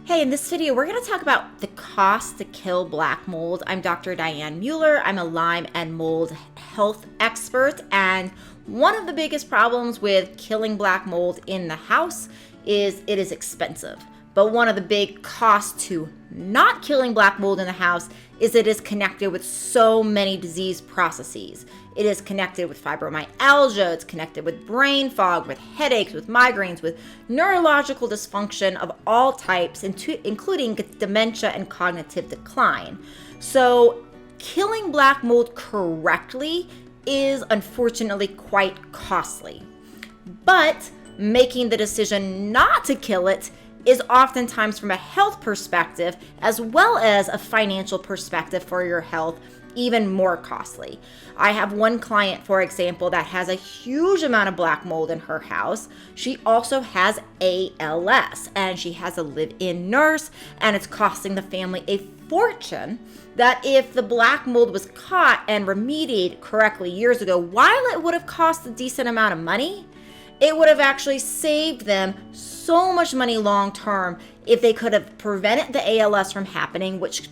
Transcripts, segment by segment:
Hey, in this video, we're going to talk about the cost to kill black mold. I'm Dr. Diane Mueller. I'm a Lyme and mold health expert. And one of the biggest problems with killing black mold in the house is it is expensive. But one of the big costs to not killing black mold in the house is it is connected with so many disease processes. It is connected with fibromyalgia, it's connected with brain fog, with headaches, with migraines, with neurological dysfunction of all types, including dementia and cognitive decline. So killing black mold correctly is unfortunately quite costly. But making the decision not to kill it is oftentimes, from a health perspective as well as a financial perspective for your health, even more costly. I have one client, for example, that has a huge amount of black mold in her house. She also has ALS and she has a live-in nurse, and it's costing the family a fortune. That if the black mold was caught and remediated correctly years ago, while it would have cost a decent amount of money, it would have actually saved them so much money long term if they could have prevented the ALS from happening, which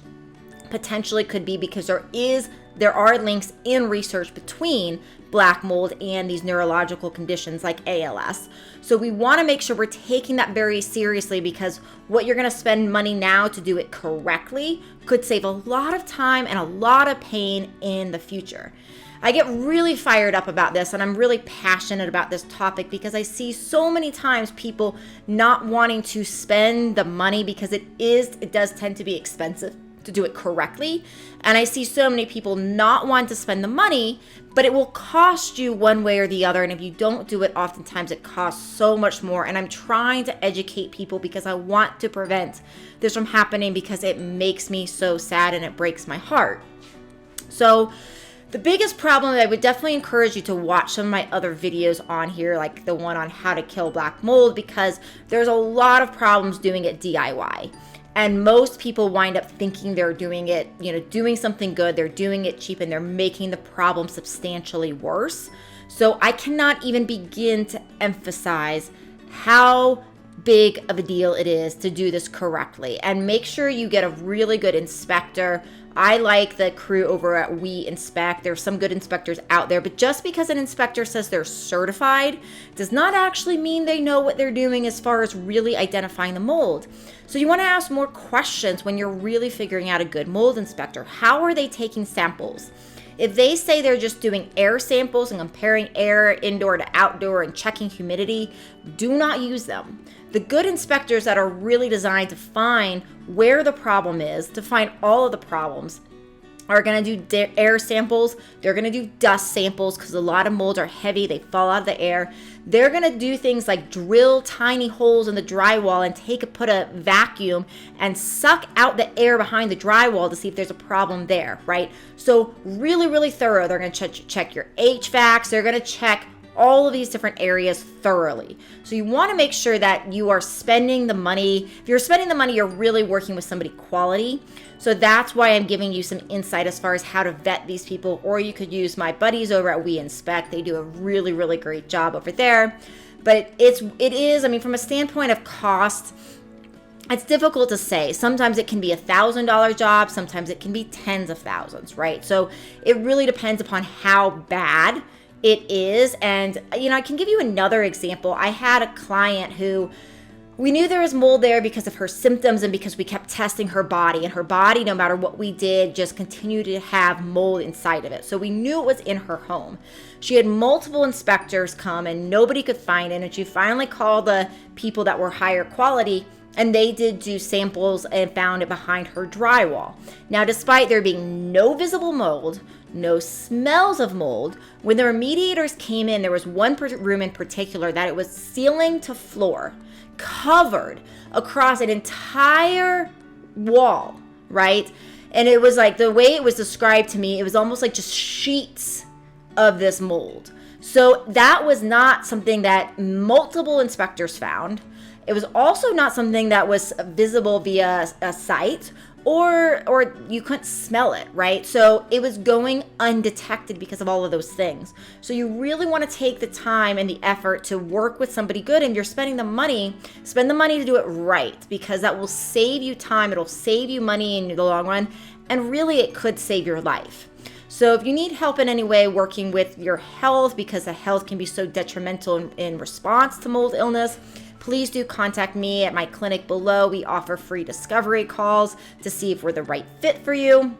potentially could be because there are links in research between black mold and these neurological conditions like ALS. So we want to make sure we're taking that very seriously, because what you're going to spend money now to do it correctly could save a lot of time and a lot of pain in the future. I get really fired up about this, and I'm really passionate about this topic because I see so many times people not wanting to spend the money because it does tend to be expensive to do it correctly. And I see so many people not want to spend the money, but it will cost you one way or the other. And if you don't do it, oftentimes it costs so much more. And I'm trying to educate people because I want to prevent this from happening, because it makes me so sad and it breaks my heart. So the biggest problem, I would definitely encourage you to watch some of my other videos on here, like the one on how to kill black mold, because there's a lot of problems doing it DIY. And most people wind up thinking they're doing it, doing something good, they're doing it cheap, and they're making the problem substantially worse. So I cannot even begin to emphasize how big of a deal it is to do this correctly. And make sure you get a really good inspector. I like the crew over at We Inspect. There's some good inspectors out there, but just because an inspector says they're certified does not actually mean they know what they're doing as far as really identifying the mold. So you want to ask more questions when you're really figuring out a good mold inspector. How are they taking samples? If they say they're just doing air samples and comparing air indoor to outdoor and checking humidity, do not use them. The good inspectors that are really designed to find where the problem is, to find all of the problems, are going to do air samples. They're going to do dust samples because a lot of molds are heavy. They fall out of the air. They're going to do things like drill tiny holes in the drywall and put a vacuum and suck out the air behind the drywall to see if there's a problem there, right? So really, really thorough. They're going to check your HVACs. They're going to check all of these different areas thoroughly. So you want to make sure that you are spending the money. If you're spending the money, you're really working with somebody quality. So that's why I'm giving you some insight as far as how to vet these people, or you could use my buddies over at We Inspect. They do a really, really great job over there. But it is, from a standpoint of cost, it's difficult to say. Sometimes it can be $1,000 job, sometimes it can be tens of thousands, right? So it really depends upon how bad it is. And I can give you another example. I had a client who we knew there was mold there because of her symptoms and because we kept testing her body, and her body, no matter what we did, just continued to have mold inside of it. So we knew it was in her home. She had multiple inspectors come and nobody could find it. And she finally called the people that were higher quality, and they did do samples and found it behind her drywall. Now, despite there being no visible mold, no smells of mold, when the remediators came in, there was one room in particular that it was ceiling to floor, covered across an entire wall, right? And it was like, the way it was described to me, it was almost like just sheets of this mold. So that was not something that multiple inspectors found. It was also not something that was visible via a site or you couldn't smell it, right? So it was going undetected because of all of those things. So you really want to take the time and the effort to work with somebody good, and you're spending the money, spend the money to do it right, because that will save you time, it'll save you money in the long run, and really it could save your life. So if you need help in any way working with your health, because the health can be so detrimental in response to mold illness, please do contact me at my clinic below. We offer free discovery calls to see if we're the right fit for you.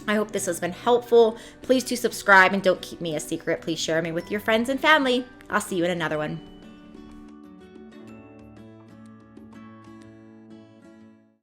I hope this has been helpful. Please do subscribe and don't keep me a secret. Please share me with your friends and family. I'll see you in another one.